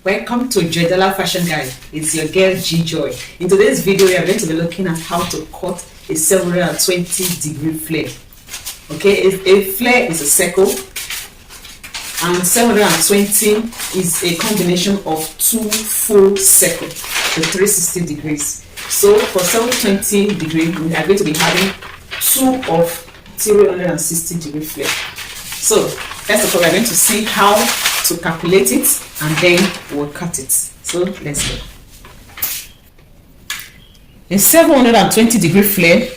Welcome to Joydella Fashion Guide. It's your girl G Joy. In today's video, we are going to be looking at how to cut a 720-degree flare. Okay, a flare is a circle, and 720 is a combination of two full circles, the 360 degrees. So for 720 degree, we are going to be having two of 360-degree flare. So first of all, we are going to see how to calculate it, and then we'll cut it. So let's go. A 720-degree flare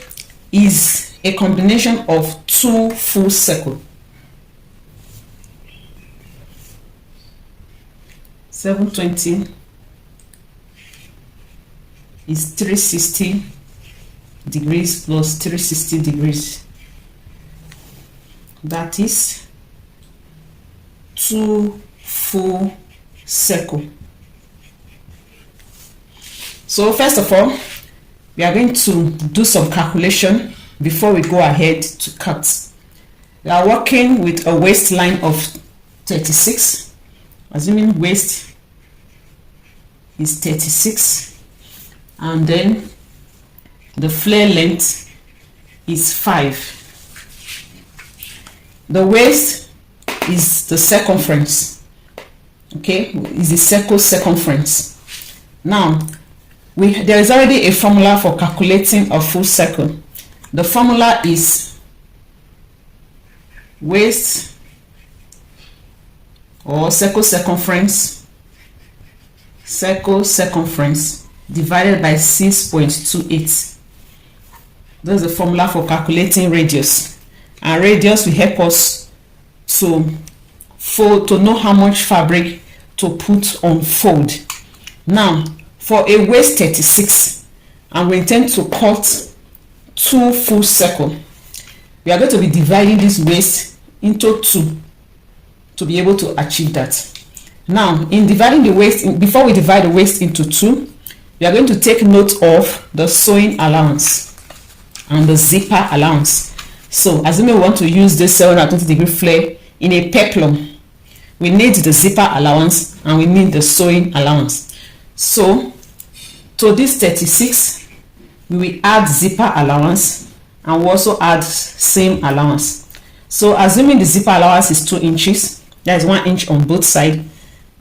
is a combination of two full circles. 720 is 360 degrees plus 360 degrees. That is two full circle. So first of all, we are going to do some calculation before we go ahead to cut. We are working with a waistline of 36, assuming waist is 36, and then the flare length is 5. The waist is the circumference. Okay, is the circle circumference. Now there is already a formula for calculating a full circle. The formula is waist or circle circumference divided by 6.28. That's the formula for calculating radius, and radius will help us to know how much fabric to put on fold. Now for a waist 36, and we intend to cut two full circle, we are going to be dividing this waist into two to be able to achieve that. Now in dividing the waist, before we divide the waist into two, we are going to take note of the sewing allowance and the zipper allowance. So assuming we want to use this 720-degree flare in a peplum, we need the zipper allowance and we need the sewing allowance. So to this 36, we will add zipper allowance, and we also add seam allowance. So assuming the zipper allowance is 2 inches, that is 1 inch on both sides,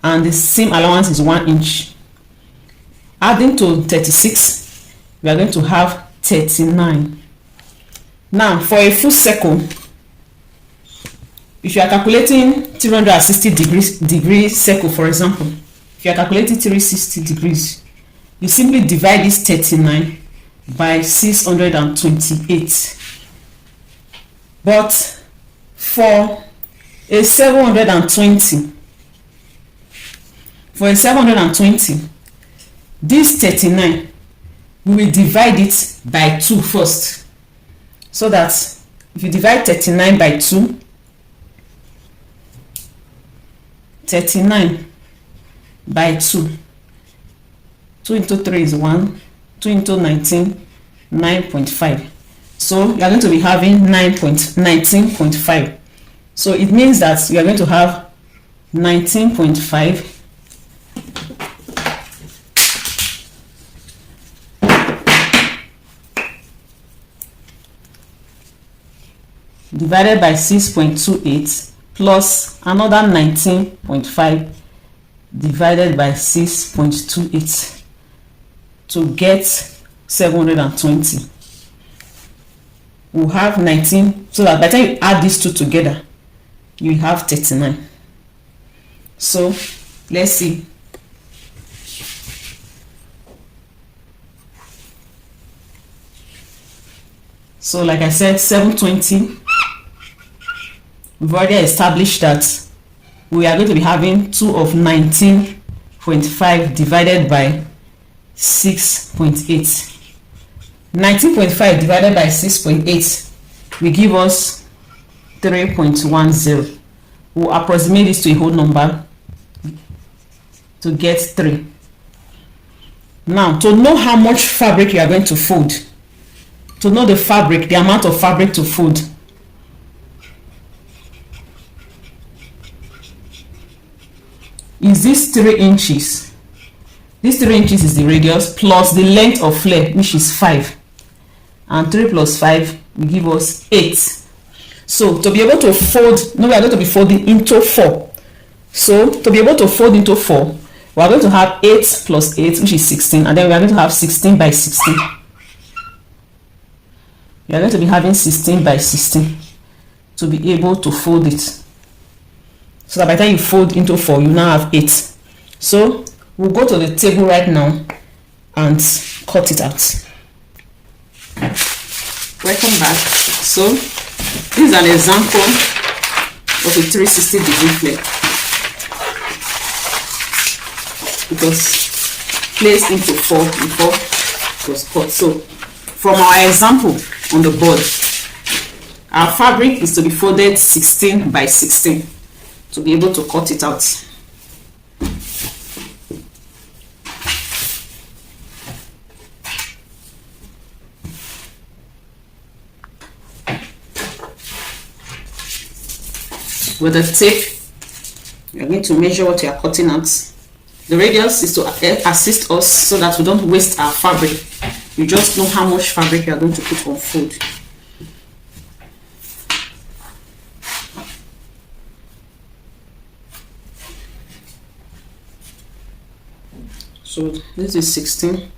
and the seam allowance is 1 inch. Adding to 36, we are going to have 39. Now for a full circle, if you are calculating 360 degree circle, for example, if you are calculating 360 degrees, you simply divide this 39 by 628. But for a 720, this 39, we will divide it by 2 first. So that if you divide 39 by 2, 39 by 2, 2 into 3 is 1, 2 into 19, 9.5. So you are going to be having 19.5. So it means that you are going to have 19.5 divided by 6.28 plus another 19.5 divided by 6.28 to get 720. We'll have 19, so that by the time you add these two together, you have 39. So let's see. So like I said, 720, we've already established that we are going to be having 2 of 19.5 divided by 6.8. 19.5 divided by 6.8 will give us 3.10. We'll approximate this to a whole number to get 3. Now, to know how much fabric you are going to fold, to know the fabric, the amount of fabric to fold, is this 3 inches. This 3 inches is the radius plus the length of flare, which is 5. And 3 plus 5 will give us 8. So to be able to fold, now we are going to be folding into 4. So to be able to fold into 4, we are going to have 8 plus 8, which is 16, and then we are going to have 16 by 16. We are going to be having 16 by 16 to be able to fold it. So that by the time you fold into 4, you now have 8. So we'll go to the table right now and cut it out. Welcome back. So this is an example of a 360-degree flare. It was placed into 4 before it was cut. So from our example on the board, our fabric is to be folded 16 by 16 to be able to cut it out. With the tape, you're going to measure what you are cutting out. The radius is to assist us so that we don't waste our fabric. You just know how much fabric you are going to put on fold. So this is 16.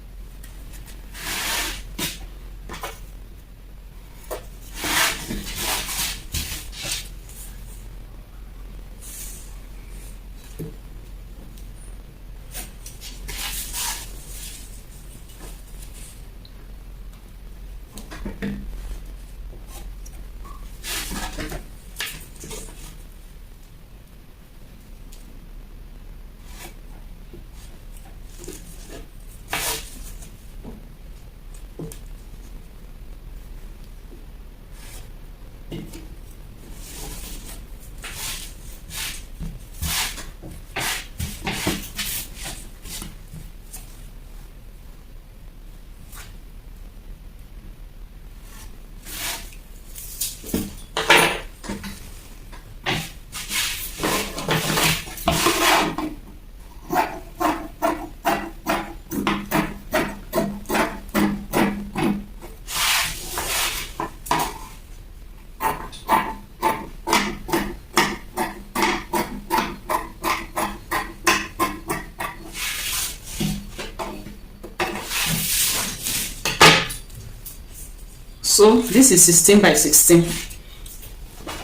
So this is 16 by 16.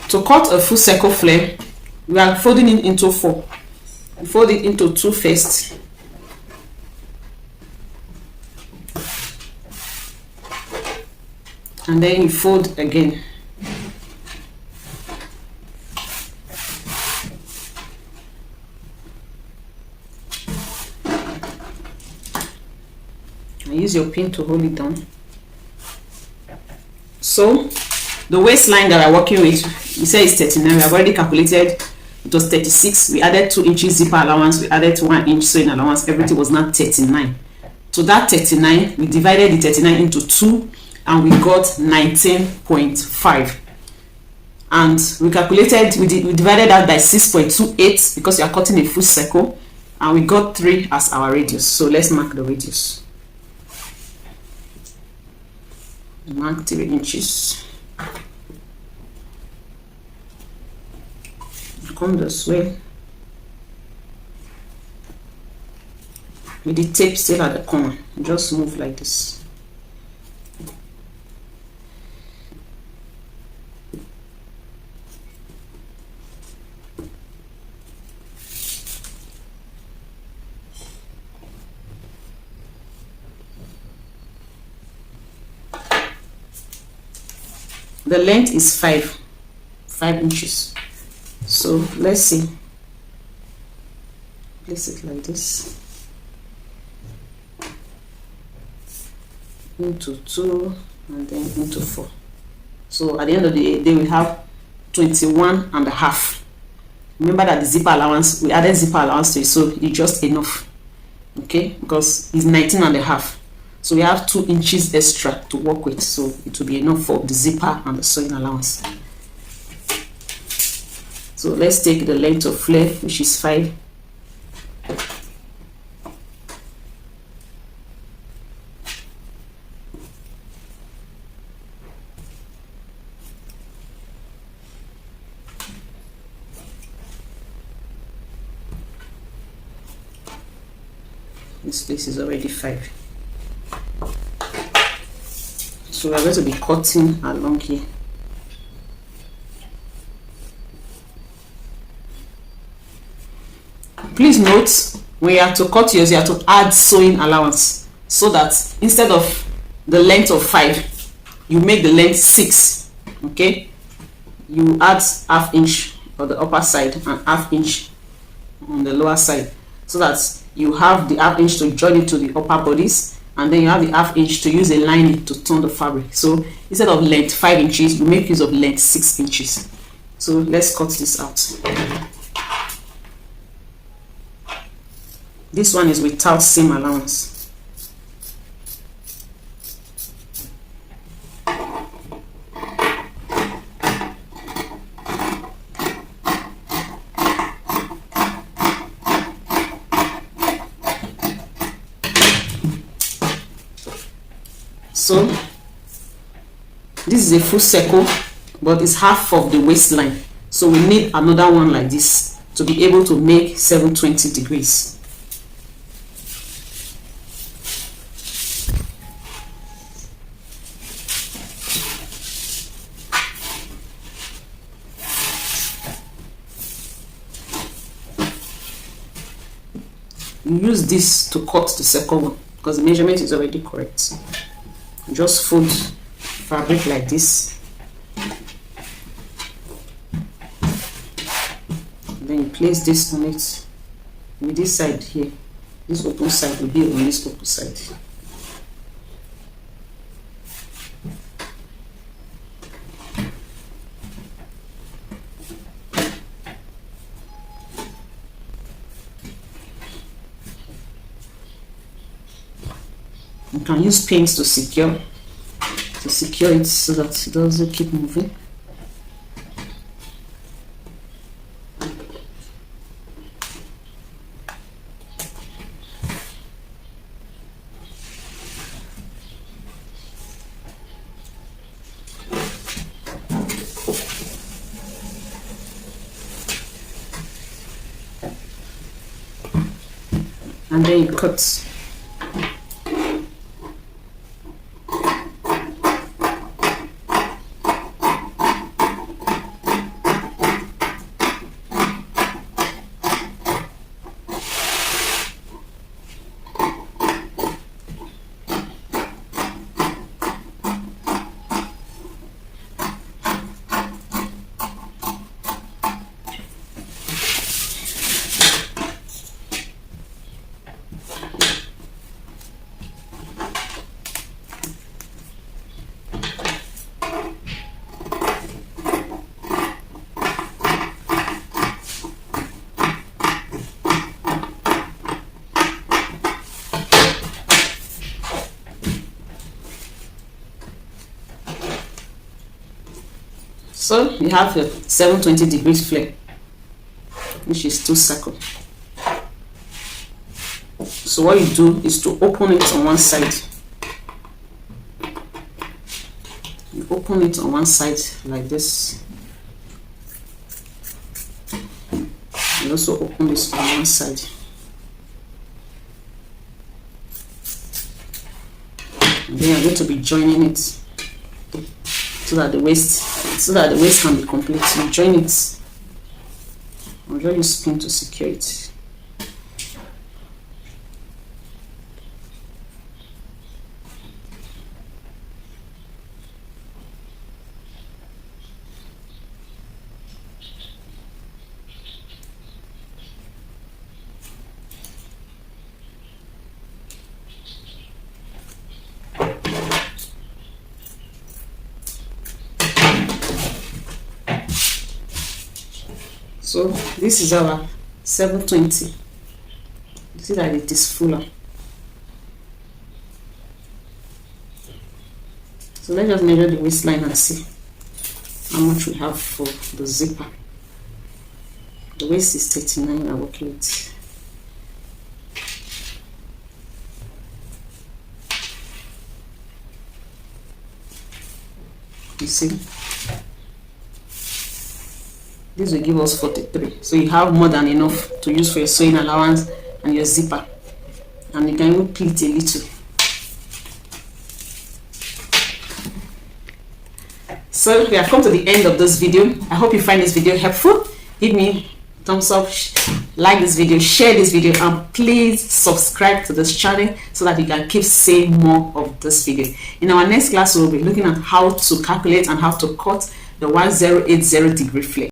To cut a full circle flare, we are folding it into 4. We fold it into 2 first. And then you fold again. And use your pin to hold it down. So the waistline that we're working with, we say it's 39. We have already calculated it was 36. We added 2 inches zipper allowance, we added 1 inch sewing allowance, everything was now 39. So that 39, we divided the 39 into 2 and we got 19.5. And we calculated, we divided that by 6.28 because we are cutting a full circle, and we got 3 as our radius. So let's mark the radius. Mark 3 inches. Come this way with the tape still at the corner. Just move like this. The length is 5 inches. So let's see. Place it like this. Into 2 and then into 4. So at the end of the day we have 21.5. Remember that the zipper allowance, we added zipper allowance to it, so it's just enough. Okay, because it's 19.5. So we have 2 inches extra to work with, so it will be enough for the zipper and the sewing allowance. So let's take the length of flare, which is 5, This place is already 5. So we're going to be cutting along here. Please note, when you have to cut yours, you have to add sewing allowance, so that instead of the length of 5, you make the length 6. Okay, you add ½ inch on the upper side and ½ inch on the lower side, so that you have the ½ inch to join it to the upper bodies, and then you have the ½ inch to use a lining to turn the fabric. So instead of length 5 inches, you make use of length 6 inches. So let's cut this out. This one is without seam allowance. So this is a full circle, but it's half of the waistline. So we need another one like this to be able to make 720 degrees. You use this to cut the second one because the measurement is already correct. Just fold fabric like this, then you place this on it with this side here. This open side will be on this open side. You can use pins to secure it so that it doesn't keep moving. And then you cut. So you have a 720 degrees flare, which is 2 circles. So what you do is to open it on one side. You open it on one side like this. You also open this on one side. And then you're going to be joining it so that the waist can be complete. You join it. I'll just use pin to secure it. So this is our 720. You see that it is fuller. So let's just measure the waistline and see how much we have for the zipper. The waist is 39. I'm working with. You see, this will give us 43. So you have more than enough to use for your sewing allowance and your zipper. and you can even pleat a little. So we have come to the end of this video. I hope you find this video helpful. Give me a thumbs up, like this video, share this video, and please subscribe to this channel so that you can keep seeing more of this video. In our next class, we'll be looking at how to calculate and how to cut the 1080 degree flake.